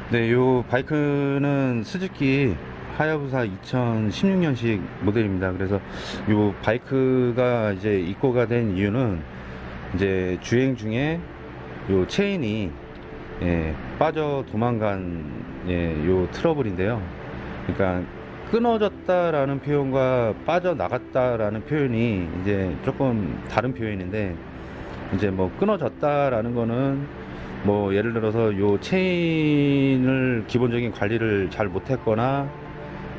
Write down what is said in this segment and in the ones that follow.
네, 요 바이크는 스즈키 하야부사 2016년식 모델입니다. 그래서 요 바이크가 이제 입고가 된 이유는 이제 주행 중에 요 체인이 빠져 도망간 요 트러블인데요. 그러니까 끊어졌다라는 표현과 빠져나갔다라는 표현이 이제 조금 다른 표현인데, 이제 뭐 끊어졌다라는 거는 뭐 예를 들어서 요 체인을 기본적인 관리를 잘 못했거나,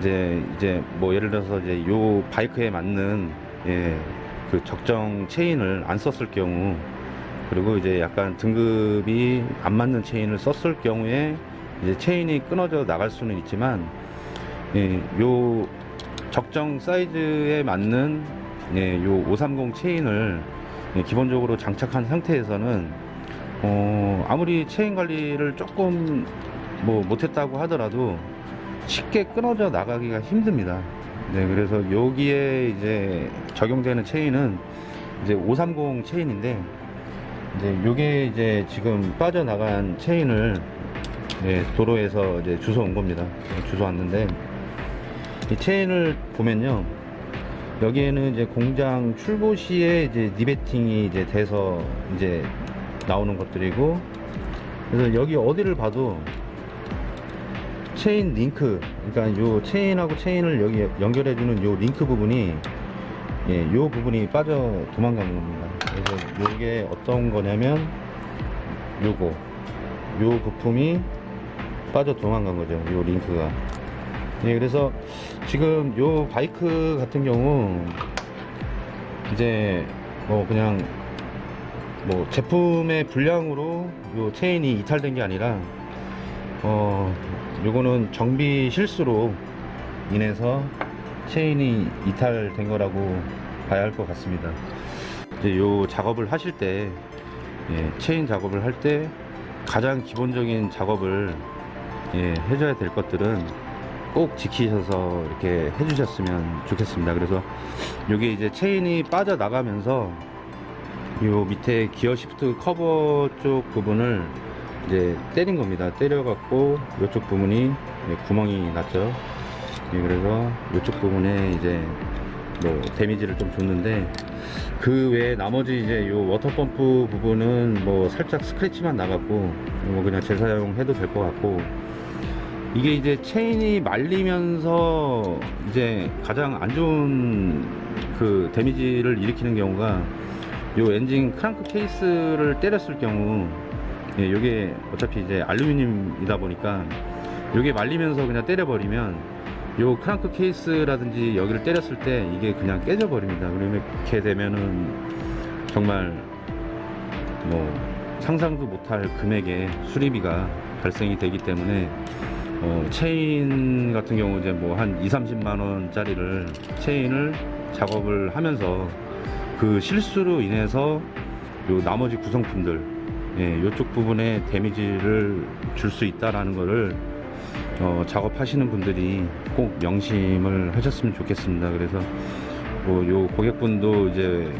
이제 뭐 예를 들어서 이제 요 바이크에 맞는 그 적정 체인을 안 썼을 경우, 그리고 이제 약간 등급이 안 맞는 체인을 썼을 경우에 이제 체인이 끊어져 나갈 수는 있지만, 요 적정 사이즈에 맞는 요 530 체인을 기본적으로 장착한 상태에서는 아무리 체인 관리를 조금 뭐 못했다고 하더라도 쉽게 끊어져 나가기가 힘듭니다. 네, 그래서 여기에 이제 적용되는 체인은 이제 530 체인인데, 이제 요게 이제 지금 빠져나간 체인을 도로에서 이제 주워 온 겁니다. 주워 왔는데, 이 체인을 보면요, 여기에는 이제 공장 출고 시에 이제 리베팅이 이제 돼서 이제 나오는 것들이고, 그래서 여기 어디를 봐도 체인 링크, 그러니까 요 체인하고 체인을 여기 연결해주는 요 링크 부분이, 요 부분이 빠져 도망간 겁니다. 그래서 요게 어떤 거냐면 요 부품이 빠져 도망간 거죠, 요 링크가. 그래서 지금 요 바이크 같은 경우 이제 뭐 그냥 뭐 제품의 불량으로 요 체인이 이탈된 게 아니라 요거는 정비 실수로 인해서 체인이 이탈된 거라고 봐야 할 것 같습니다. 이제 요 작업을 하실 때, 체인 작업을 할 때 가장 기본적인 작업을 해줘야 될 것들은 꼭 지키셔서 이렇게 해주셨으면 좋겠습니다. 그래서 요게 이제 체인이 빠져나가면서 요 밑에 기어 시프트 커버 쪽 부분을 이제 때린 겁니다. 때려갖고 이쪽 부분이 구멍이 났죠. 그래서 이쪽 부분에 이제 뭐 데미지를 좀 줬는데, 그 외에 나머지 이제 요 워터펌프 부분은 뭐 살짝 스크래치만 나갔고, 뭐 그냥 재사용해도 될 것 같고, 이게 이제 체인이 말리면서 이제 가장 안 좋은 그 데미지를 일으키는 경우가 요 엔진 크랑크 케이스를 때렸을 경우, 요게 어차피 이제 알루미늄이다 보니까 요게 말리면서 그냥 때려버리면 요 크랑크 케이스라든지 여기를 때렸을 때 이게 그냥 깨져 버립니다. 그렇게 되면은 정말 뭐 상상도 못할 금액의 수리비가 발생이 되기 때문에, 체인 같은 경우 이제 뭐 한 2~30만 원짜리를 체인을 작업을 하면서 그 실수로 인해서 요 나머지 구성품들, 요쪽 부분에 데미지를 줄 수 있다라는 거를 작업하시는 분들이 꼭 명심을 하셨으면 좋겠습니다. 그래서 요 고객분도 이제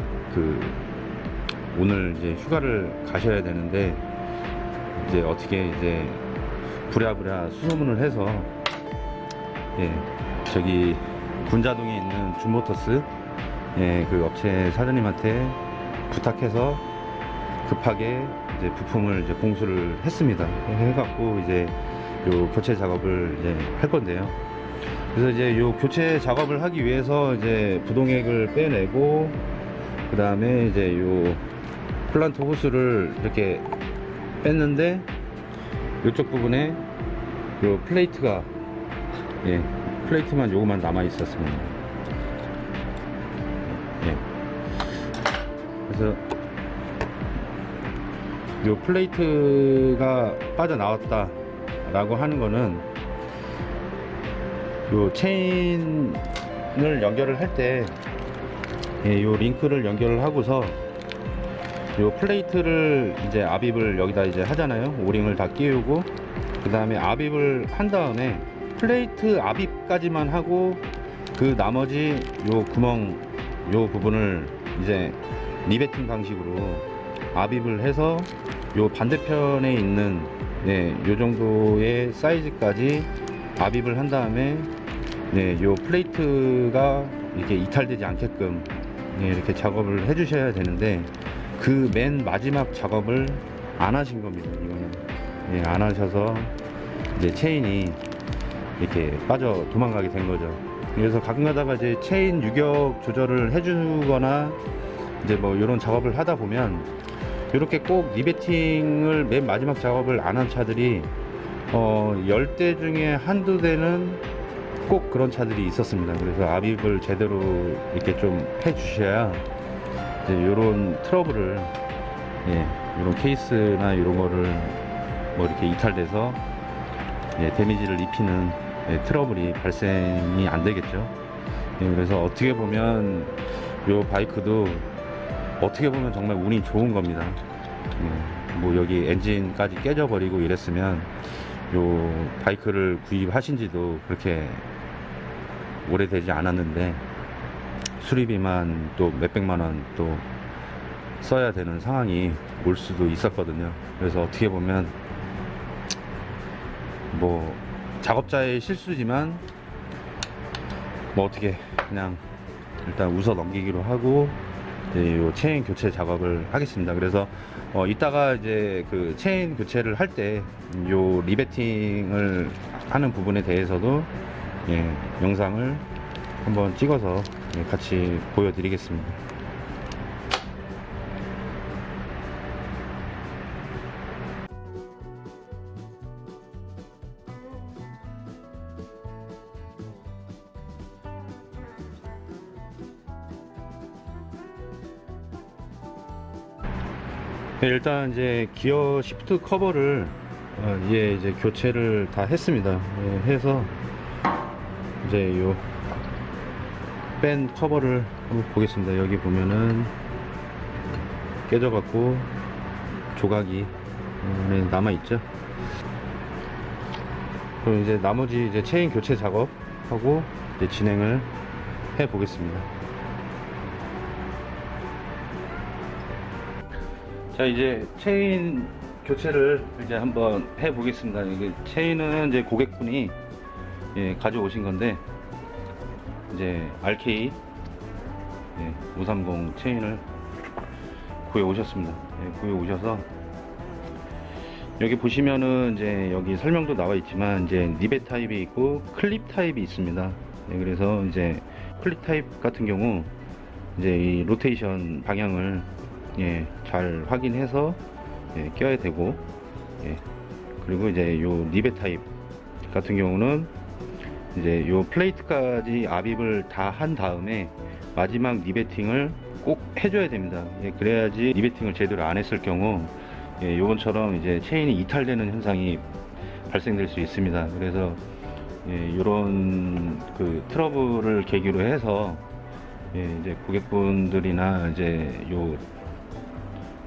오늘 이제 휴가를 가셔야 되는데, 이제 어떻게 이제 부랴부랴 수소문을 해서 저기 군자동에 있는 준모터스 그 업체 사장님한테 부탁해서 급하게 이제 부품을 이제 공수를 했습니다. 해갖고 이제 요 교체 작업을 이제 할 건데요. 그래서 이제 요 교체 작업을 하기 위해서 이제 부동액을 빼내고, 그 다음에 이제 요 플란트 호스를 이렇게 뺐는데, 요쪽 부분에 요 플레이트가 플레이트만 요거만 남아 있었습니다. 그래서 요 플레이트가 빠져나왔다 라고 하는 거는, 요 체인을 연결을 할 때 요 링크를 연결을 하고서 요 플레이트를 이제 압입을 여기다 이제 하잖아요. 오링을 다 끼우고, 그 다음에 압입을 한 다음에 플레이트 압입까지만 하고, 그 나머지 요 구멍 요 부분을 이제 리베팅 방식으로 압입을 해서 요 반대편에 있는 네, 요 정도의 사이즈까지 압입을 한 다음에 네, 요 플레이트가 이렇게 이탈되지 않게끔 네, 이렇게 작업을 해 주셔야 되는데 그 맨 마지막 작업을 안 하신 겁니다. 이거는 네, 안 하셔서 이제 체인이 이렇게 빠져 도망가게 된 거죠. 그래서 가끔 가다가 이제 체인 유격 조절을 해주거나 이제 뭐 이런 작업을 하다 보면 이렇게 꼭 리베팅을 맨 마지막 작업을 안 한 차들이 10대 중에 한두 대는 꼭 그런 차들이 있었습니다. 그래서 압입을 제대로 이렇게 좀 해 주셔야 이제 이런 트러블을 예, 이런 케이스나 이런 거를 뭐 이렇게 이탈돼서 예, 데미지를 입히는 예, 트러블이 발생이 안 되겠죠. 예, 그래서 어떻게 보면 요 바이크도 어떻게 보면 정말 운이 좋은 겁니다. 예, 뭐 여기 엔진까지 깨져버리고 이랬으면 요 바이크를 구입하신 지도 그렇게 오래되지 않았는데 수리비만 또 몇백만원 또 써야 되는 상황이 올 수도 있었거든요. 그래서 어떻게 보면 뭐 작업자의 실수지만 뭐 어떻게 그냥 일단 웃어 넘기기로 하고 이제 요 체인 교체 작업을 하겠습니다. 그래서 이따가 이제 그 체인 교체를 할 때 요 리베팅을 하는 부분에 대해서도 예, 영상을 한번 찍어서 예, 같이 보여드리겠습니다. 네, 일단 이제 기어 시프트 커버를 이제 교체를 다 했습니다. 예, 해서 이제 요 뺀 커버를 한번 보겠습니다. 여기 보면은 깨져갖고 조각이 남아 있죠. 그럼 이제 나머지 이제 체인 교체 작업하고 이제 진행을 해 보겠습니다. 자, 이제 체인 교체를 이제 한번 해 보겠습니다. 이게 체인은 이제 고객분이 예, 가져오신 건데 이제 RK 530 체인을 구해 오셨습니다. 예, 구해 오셔서 여기 보시면은 이제 여기 설명도 나와 있지만 이제 리벳 타입이 있고 클립 타입이 있습니다. 예, 그래서 이제 클립 타입 같은 경우 이제 이 로테이션 방향을 예, 잘 확인해서 예, 껴야 되고 예, 그리고 이제 요 리벳 타입 같은 경우는 이제 요 플레이트까지 압입을 다 한 다음에 마지막 리베팅을 꼭 해줘야 됩니다. 예, 그래야지 리베팅을 제대로 안 했을 경우 예, 요번처럼 이제 체인이 이탈되는 현상이 발생될 수 있습니다. 그래서 예, 요런 그 트러블을 계기로 해서 예, 이제 고객분들이나 이제 요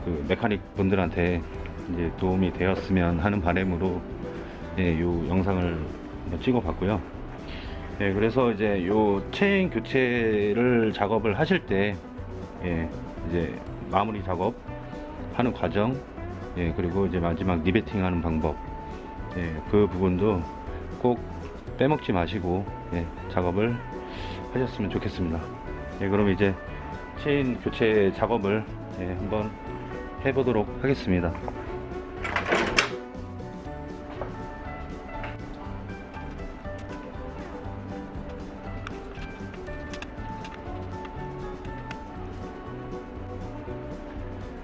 그 메카닉 분들한테 이제 도움이 되었으면 하는 바람으로 예, 요 영상을 한번 찍어 봤고요. 예, 그래서 이제 요 체인 교체를 작업을 하실 때 예, 이제 마무리 작업 하는 과정 예, 그리고 이제 마지막 리베팅 하는 방법 예, 그 부분도 꼭 빼먹지 마시고 예, 작업을 하셨으면 좋겠습니다. 예, 그럼 이제 체인 교체 작업을 예, 한번 해보도록 하겠습니다.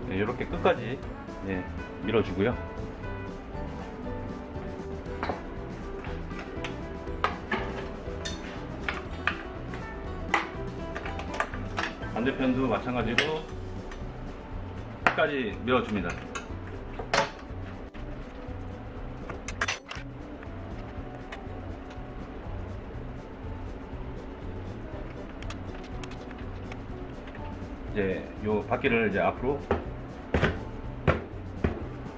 네, 이렇게 끝까지 네, 밀어주고요. 반대편도 마찬가지로 끝까지 밀어줍니다. 이제 요 바퀴를 이제 앞으로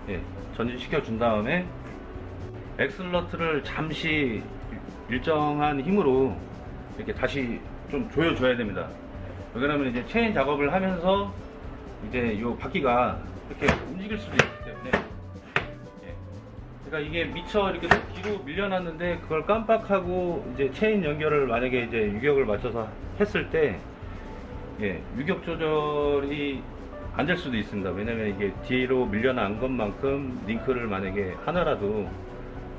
예, 전진시켜 준 다음에 엑셀러트를 잠시 일정한 힘으로 이렇게 다시 좀 조여줘야 됩니다. 왜냐하면 이제 체인 작업을 하면서 이제 요 바퀴가 이렇게 움직일 수도 있기 때문에 예, 그러니까 이게 미처 이렇게 뒤로 밀려났는데 그걸 깜빡하고 이제 체인 연결을 만약에 이제 유격을 맞춰서 했을 때 예, 유격 조절이 안 될 수도 있습니다. 왜냐면 이게 뒤로 밀려난 것만큼 링크를 만약에 하나라도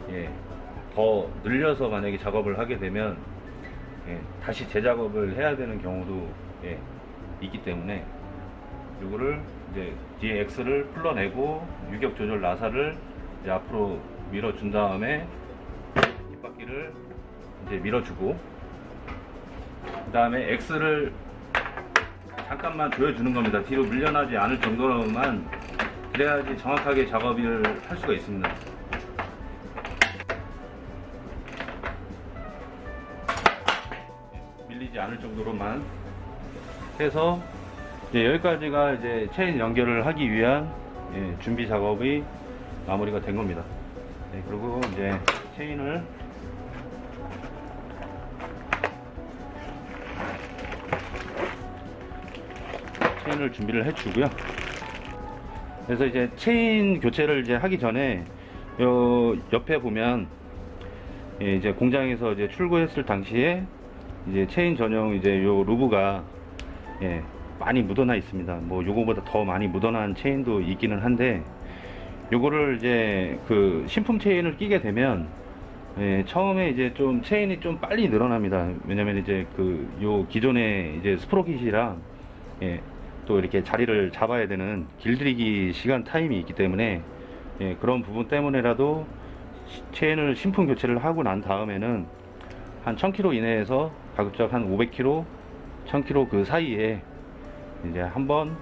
예, 더 늘려서 만약에 작업을 하게 되면 예, 다시 재작업을 해야 되는 경우도 예, 있기 때문에 이거를 이제 뒤에 X를 풀러내고 유격 조절 나사를 이제 앞으로 밀어준 다음에 뒷바퀴를 이제 밀어주고 그 다음에 X를 잠깐만 조여주는 겁니다. 뒤로 밀려나지 않을 정도로만, 그래야지 정확하게 작업을 할 수가 있습니다. 밀리지 않을 정도로만 해서 이제 여기까지가 이제 체인 연결을 하기 위한 예, 준비 작업이 마무리가 된 겁니다. 네, 그리고 이제 체인을 준비를 해주고요. 그래서 이제 체인 교체를 이제 하기 전에 요 옆에 보면 예, 이제 공장에서 이제 출고했을 당시에 이제 체인 전용 이제 요 루브가 예, 많이 묻어나 있습니다. 뭐 요거보다 더 많이 묻어난 체인도 있기는 한데 요거를 이제 그 신품 체인을 끼게 되면 예, 처음에 이제 좀 체인이 좀 빨리 늘어납니다. 왜냐면 이제 그 요 기존의 이제 스프로킷이랑 예, 또 이렇게 자리를 잡아야 되는 길들이기 시간 타임이 있기 때문에 예, 그런 부분 때문에라도 체인을 신품 교체를 하고 난 다음에는 한 1000km 이내에서 가급적 한 500km, 1000km 그 사이에 이제 한 번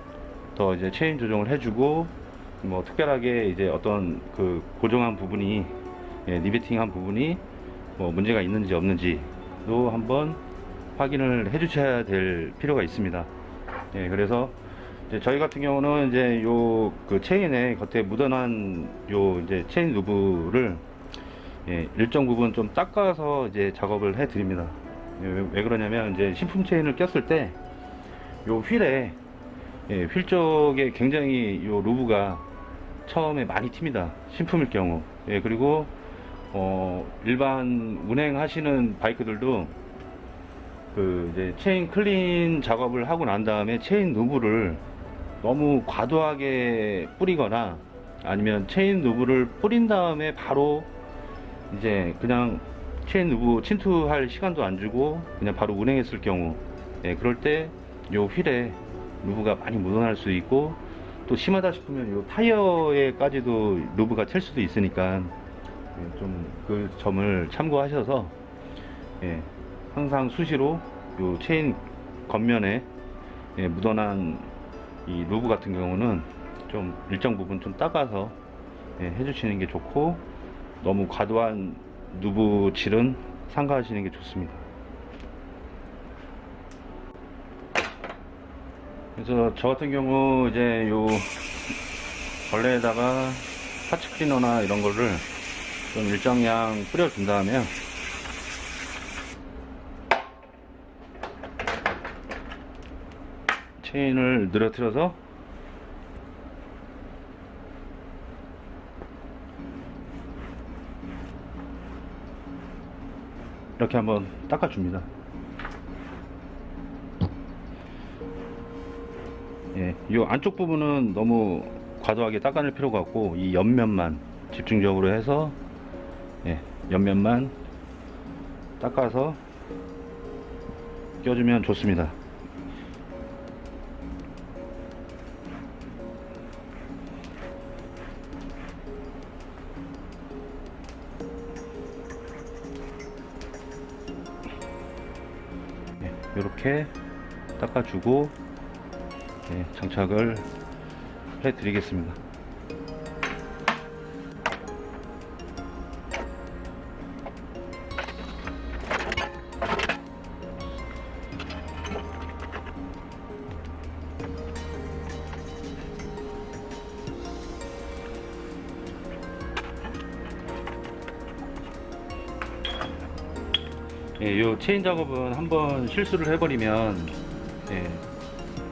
더 이제 체인 조정을 해주고 뭐 특별하게 이제 어떤 그 고정한 부분이 예, 리베팅한 부분이 뭐 문제가 있는지 없는지도 한번 확인을 해 주셔야 될 필요가 있습니다. 예, 그래서 이제 저희 같은 경우는 이제 요 그 체인에 겉에 묻어난 요 이제 체인 누브를 예, 일정 부분 좀 닦아서 이제 작업을 해 드립니다. 예, 왜 그러냐면 이제 신품 체인을 꼈을 때 요 휠에 예, 휠 쪽에 굉장히 요 루브가 처음에 많이 튑니다. 신품일 경우. 예, 그리고 일반 운행하시는 바이크들도 그 이제 체인 클린 작업을 하고 난 다음에 체인 누브를 너무 과도하게 뿌리거나 아니면 체인 누브를 뿌린 다음에 바로 이제 그냥 체인 누브 침투할 시간도 안 주고 그냥 바로 운행했을 경우 예, 그럴 때 요 휠에 누브가 많이 묻어날 수 있고 또 심하다 싶으면 요 타이어에까지도 누브가 튈 수도 있으니까 예, 좀 그 점을 참고하셔서 예, 항상 수시로 요 체인 겉면에 예, 묻어난 이 루브 같은 경우는 좀 일정 부분 좀 닦아서 예, 해주시는 게 좋고 너무 과도한 누브 칠은 삼가하시는 게 좋습니다. 그래서 저 같은 경우 이제 요 벌레에다가 파츠 클리너나 이런 거를 좀 일정량 뿌려준 다음에요. 체인을 늘어뜨려서 이렇게 한번 닦아줍니다. 예, 이 안쪽 부분은 너무 과도하게 닦아낼 필요가 없고 이 옆면만 집중적으로 해서 예, 옆면만 닦아서 껴주면 좋습니다. 이렇게 닦아주고 네, 장착을 해 드리겠습니다. 예, 요 체인 작업은 한번 실수를 해버리면 예,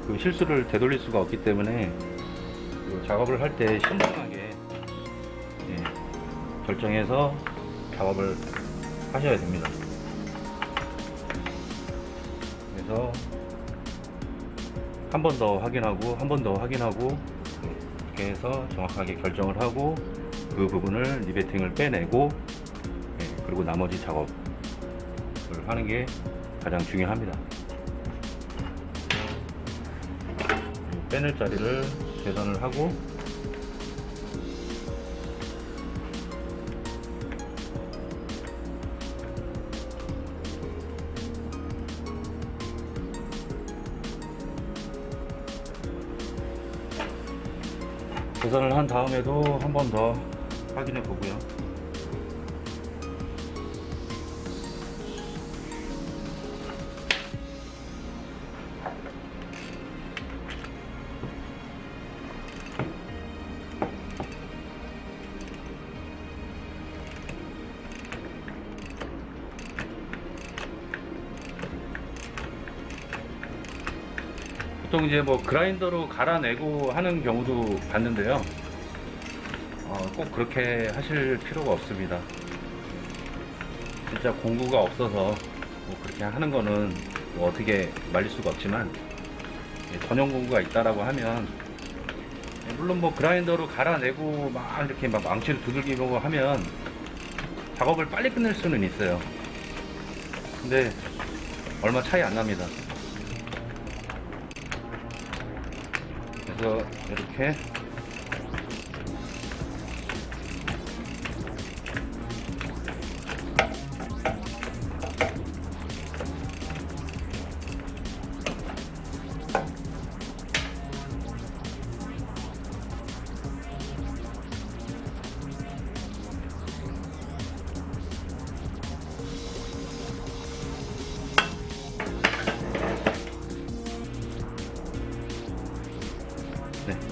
그 실수를 되돌릴 수가 없기 때문에 요 작업을 할 때 신중하게 예, 결정해서 작업을 하셔야 됩니다. 그래서 한 번 더 확인하고 한 번 더 확인하고 이렇게 해서 정확하게 결정을 하고 그 부분을 리베팅을 빼내고 그리고 나머지 작업을 하는 게 가장 중요합니다. 빼낼 자리를 계산을 하고 계산을 한 다음에도 한 번 더 확인해 보고요. 보통 이제 뭐 그라인더로 갈아내고 하는 경우도 봤는데요. 꼭 그렇게 하실 필요가 없습니다. 진짜 공구가 없어서 뭐 그렇게 하는 거는 뭐 어떻게 말릴 수가 없지만 전용 공구가 있다라고 하면 물론 뭐 그라인더로 갈아내고 막 이렇게 막 망치로 두들기고 하면 작업을 빨리 끝낼 수는 있어요. 근데 얼마 차이 안 납니다. 그래서 이렇게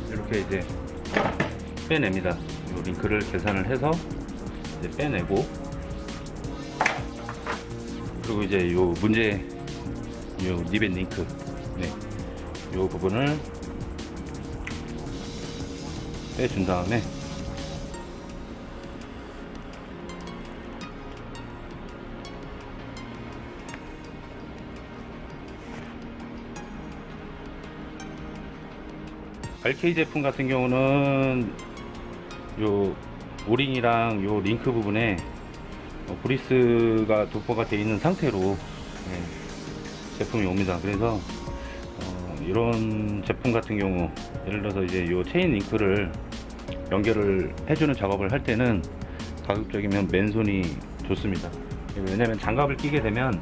이렇게 이제 빼냅니다. 이 링크를 계산을 해서 이제 빼내고, 그리고 이제 요 문제 요 리벳 링크 요 부분을 빼준 다음에 RK 제품 같은 경우는 요 오링이랑 요 링크 부분에 브리스가 도포가 되어 있는 상태로 제품이 옵니다. 그래서 이런 제품 같은 경우, 예를 들어서 이제 요 체인 링크를 연결을 해주는 작업을 할 때는 가급적이면 맨손이 좋습니다. 왜냐면 장갑을 끼게 되면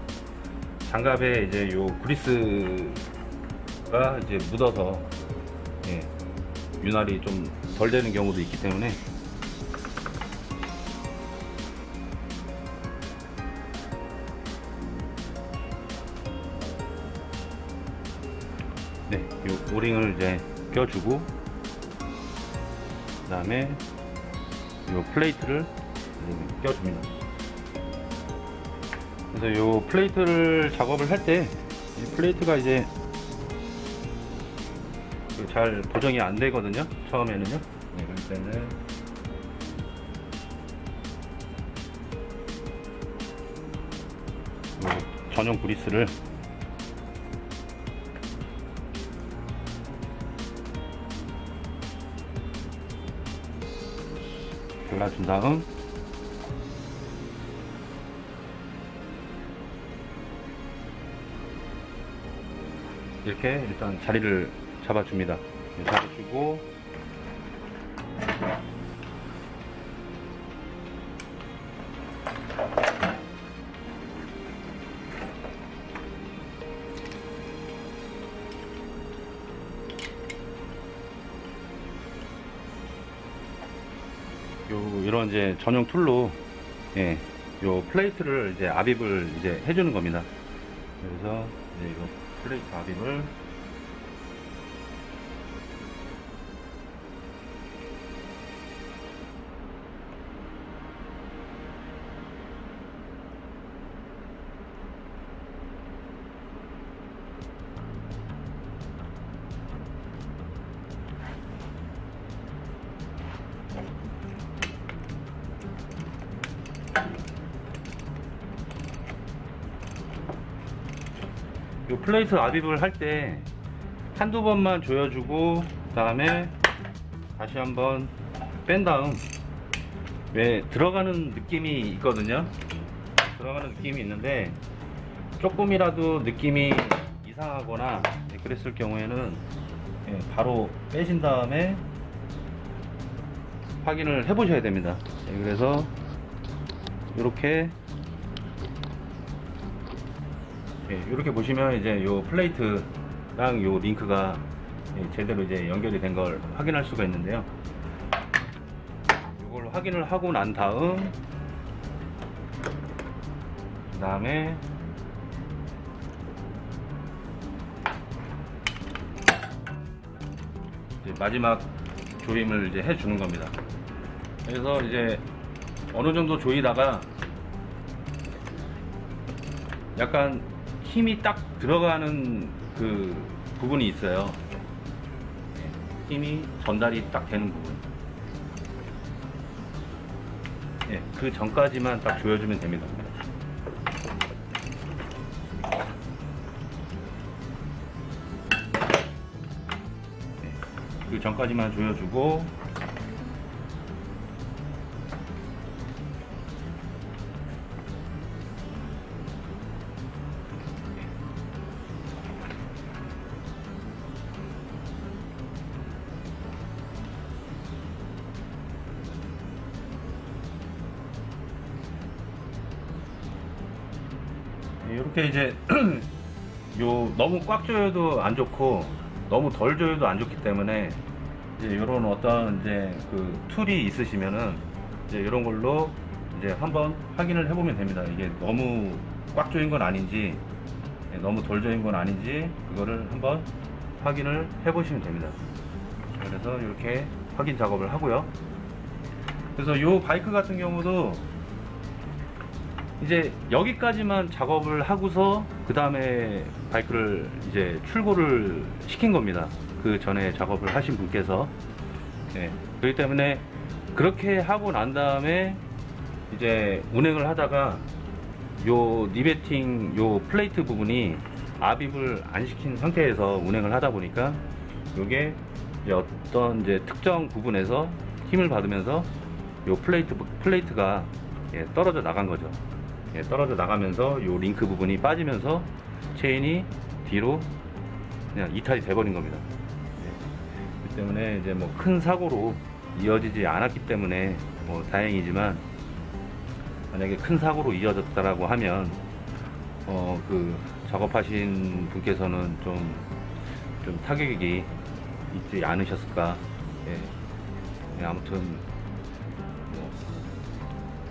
장갑에 이제 요 그리스가 이제 묻어서 윤활이 좀 덜 되는 경우도 있기 때문에 요 오링을 이제 껴주고, 그 다음에 요 플레이트를 껴줍니다. 그래서 요 플레이트를 작업을 할 때 이 플레이트가 이제 잘 고정이 안 되거든요, 처음에는요. 그럴 때는 요 전용 브리스를 골라준 다음 이렇게 일단 자리를 잡아줍니다. 잡아주고 이런 이제 전용 툴로 요 플레이트를 이제 압입을 이제 해주는 겁니다. 그래서 이제 이거 플레이트 압입을 요 플레이트 압입을 할 때 한두 번만 조여주고 그 다음에 다시 한번 뺀 다음, 왜 들어가는 느낌이 있거든요. 들어가는 느낌이 있는데 조금이라도 느낌이 이상하거나 그랬을 경우에는 바로 빼신 다음에 확인을 해 보셔야 됩니다. 그래서 이렇게 이렇게 보시면 이제 요 플레이트랑 요 링크가 제대로 이제 연결이 된 걸 확인할 수가 있는데요. 이걸 확인을 하고 난 다음, 그 다음에 마지막 조임을 이제 해주는 겁니다. 그래서 이제 어느 정도 조이다가 약간 힘이 딱 들어가는 그 부분이 있어요. 힘이 전달이 딱 되는 부분. 그 전까지만 딱 조여주면 됩니다. 그 전까지만 조여주고, 이렇게 이제 요 너무 꽉 조여도 안 좋고 너무 덜 조여도 안 좋기 때문에 이제 이런 어떤 이제 그 툴이 있으시면은 이제 이런 걸로 이제 한번 확인을 해보면 됩니다. 이게 너무 꽉 조인 건 아닌지 너무 덜 조인 건 아닌지 그거를 한번 확인을 해보시면 됩니다. 그래서 이렇게 확인 작업을 하고요. 그래서 요 바이크 같은 경우도 이제 여기까지만 작업을 하고서 그 다음에 바이크를 이제 출고를 시킨 겁니다. 그 전에 작업을 하신 분께서. 그렇기 때문에 그렇게 하고 난 다음에 이제 운행을 하다가 요 리베팅 요 플레이트 부분이 압입을 안 시킨 상태에서 운행을 하다 보니까 요게 이제 어떤 이제 특정 부분에서 힘을 받으면서 요 플레이트가 떨어져 나간 거죠. 떨어져 나가면서 요 링크 부분이 빠지면서 체인이 뒤로 그냥 이탈이 돼버린 겁니다. 그렇기 때문에 이제 뭐 큰 사고로 이어지지 않았기 때문에 뭐 다행이지만, 만약에 큰 사고로 이어졌다라고 하면 그 작업하신 분께서는 좀 타격이 있지 않으셨을까. 아무튼 뭐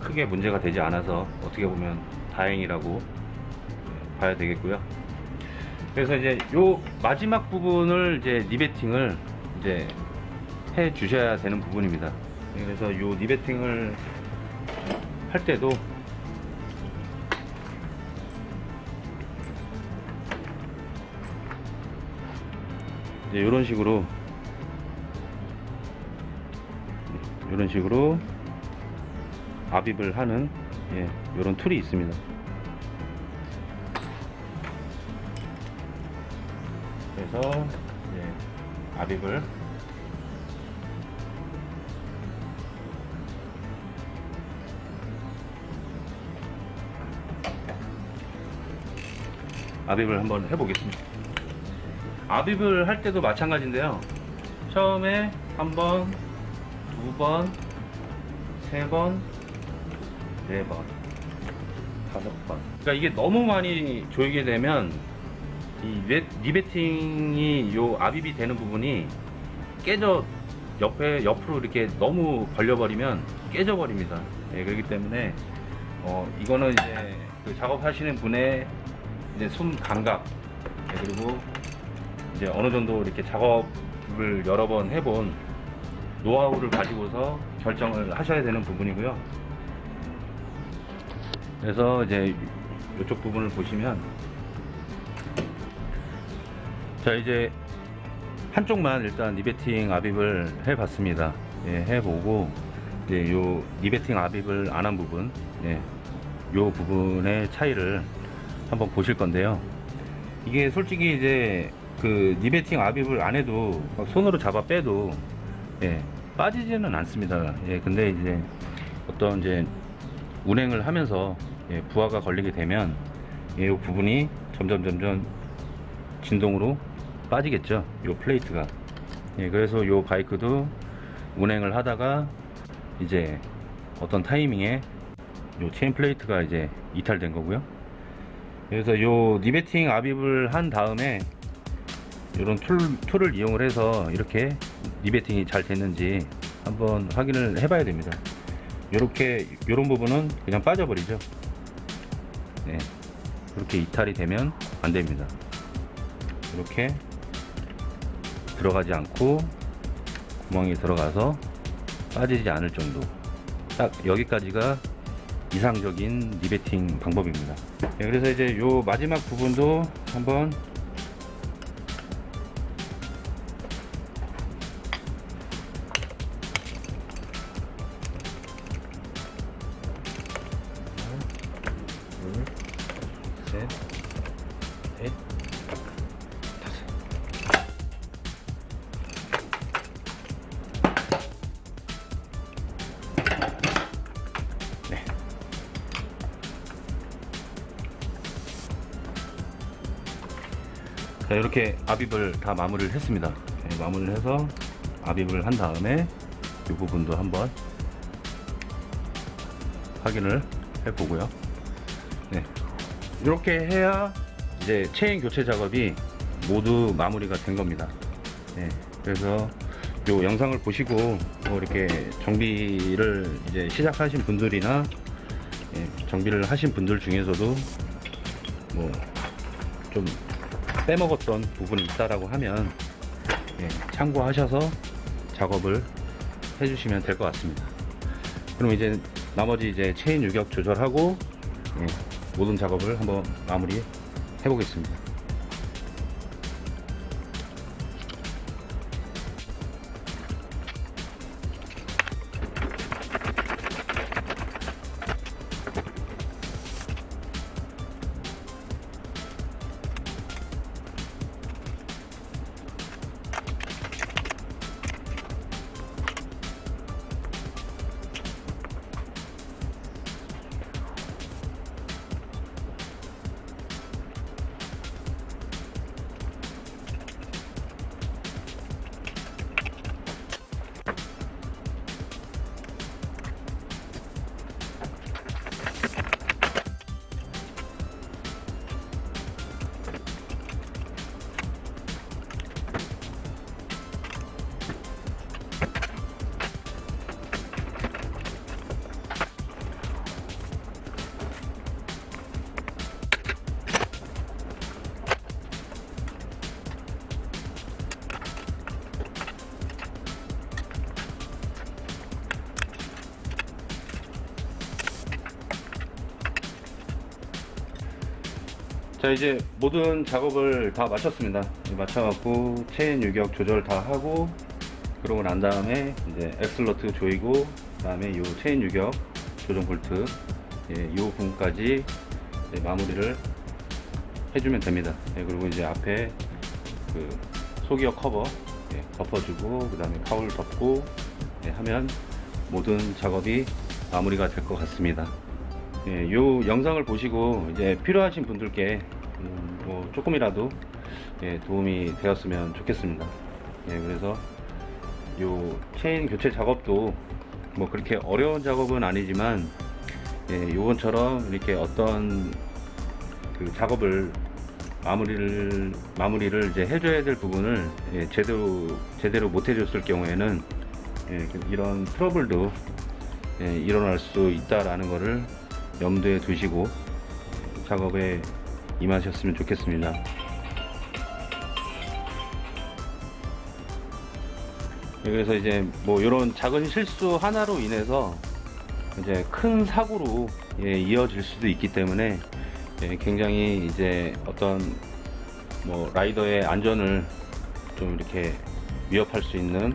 크게 문제가 되지 않아서 어떻게 보면 다행이라고 봐야 되겠고요. 그래서 이제 요 마지막 부분을 이제 리베팅을 이제 해 주셔야 되는 부분입니다. 그래서 요 리베팅을 할 때도 이제 이런 식으로 압입을 하는 이런 툴이 있습니다. 그래서 압입을 한번 해보겠습니다. 압입을 할 때도 마찬가지인데요. 처음에 한 번, 두 번, 세 번, 네 번, 다섯 번. 그러니까 이게 너무 많이 조이게 되면 이 리베팅이 요 압입이 되는 부분이 깨져 옆으로 이렇게 너무 벌려버리면 깨져버립니다. 그렇기 때문에 이거는 이제 그 작업하시는 분의 이제 손 감각, 그리고 이제 어느 정도 이렇게 작업을 여러 번 해본 노하우를 가지고서 결정을 하셔야 되는 부분이고요. 그래서 이제 이쪽 부분을 보시면, 자 이제 한쪽만 일단 리베팅 압입을 해봤습니다. 해보고 이제 요 리베팅 압입을 안 한 부분, 요 부분의 차이를 한번 보실 건데요. 이게 솔직히 이제 그 리베팅 압입을 안 해도 막 손으로 잡아 빼도 예, 빠지지는 않습니다. 예, 근데 이제 어떤 이제 운행을 하면서 예, 부하가 걸리게 되면 예, 이 부분이 점점 진동으로 빠지겠죠. 이 플레이트가. 예, 그래서 이 바이크도 운행을 하다가 이제 어떤 타이밍에 이 체인 플레이트가 이제 이탈된 거고요. 그래서 이 리베팅 압입을 한 다음에 이런 툴을 이용을 해서 이렇게 리베팅이 잘 됐는지 한번 확인을 해봐야 됩니다. 이렇게 이런 부분은 그냥 빠져버리죠. 네, 그렇게 이탈이 되면 안 됩니다. 이렇게 들어가지 않고 구멍이 들어가서 빠지지 않을 정도, 딱 여기까지가 이상적인 리베팅 방법입니다. 네, 그래서 이제 요 마지막 부분도 한번 둘, 셋, 넷, 다섯. 네. 자, 이렇게 압입을 다 마무리를 했습니다. 네, 마무리를 해서 압입을 한 다음에 이 부분도 한번 확인을 해보고요. 네, 이렇게 해야 이제 체인 교체 작업이 모두 마무리가 된 겁니다. 네, 그래서 요 영상을 보시고 뭐 이렇게 정비를 이제 시작하신 분들이나 예, 정비를 하신 분들 중에서도 뭐 좀 빼먹었던 부분이 있다라고 하면 예, 참고하셔서 작업을 해주시면 될 것 같습니다. 그럼 이제 나머지 이제 체인 유격 조절하고 예, 모든 작업을 한번 마무리 해 보겠습니다. 자, 이제 모든 작업을 다 마쳤습니다. 마쳐갖고 체인 유격 조절 다 하고 그러고 난 다음에 이제 엑슬러트 조이고 그 다음에 요 체인 유격 조정 볼트 예, 요 부분까지 마무리를 해주면 됩니다. 예, 그리고 이제 앞에 그 소기역 커버 예, 덮어주고 그 다음에 카울 덮고 예, 하면 모든 작업이 마무리가 될 것 같습니다. 예, 요 영상을 보시고 이제 필요하신 분들께 뭐 조금이라도 예, 도움이 되었으면 좋겠습니다. 예, 그래서 요 체인 교체 작업도 뭐 그렇게 어려운 작업은 아니지만 예, 요번처럼 이렇게 어떤 그 작업을 마무리를 이제 해줘야 될 부분을 예, 제대로 못 해줬을 경우에는 예, 이런 트러블도 예, 일어날 수 있다라는 것을 염두에 두시고 작업에 임하셨으면 좋겠습니다. 예, 그래서 이제 뭐 이런 작은 실수 하나로 인해서 이제 큰 사고로 예, 이어질 수도 있기 때문에 예, 굉장히 이제 어떤 뭐 라이더의 안전을 좀 이렇게 위협할 수 있는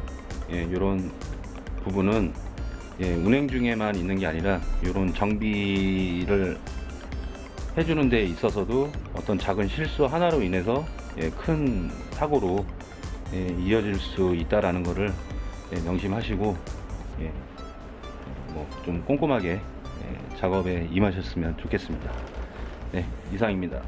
예, 이런 부분은 예, 운행 중에만 있는 게 아니라 이런 정비를 해주는 데 있어서도 어떤 작은 실수 하나로 인해서 큰 사고로 이어질 수 있다라는 것을 명심하시고 뭐 좀 꼼꼼하게 작업에 임하셨으면 좋겠습니다. 네, 이상입니다.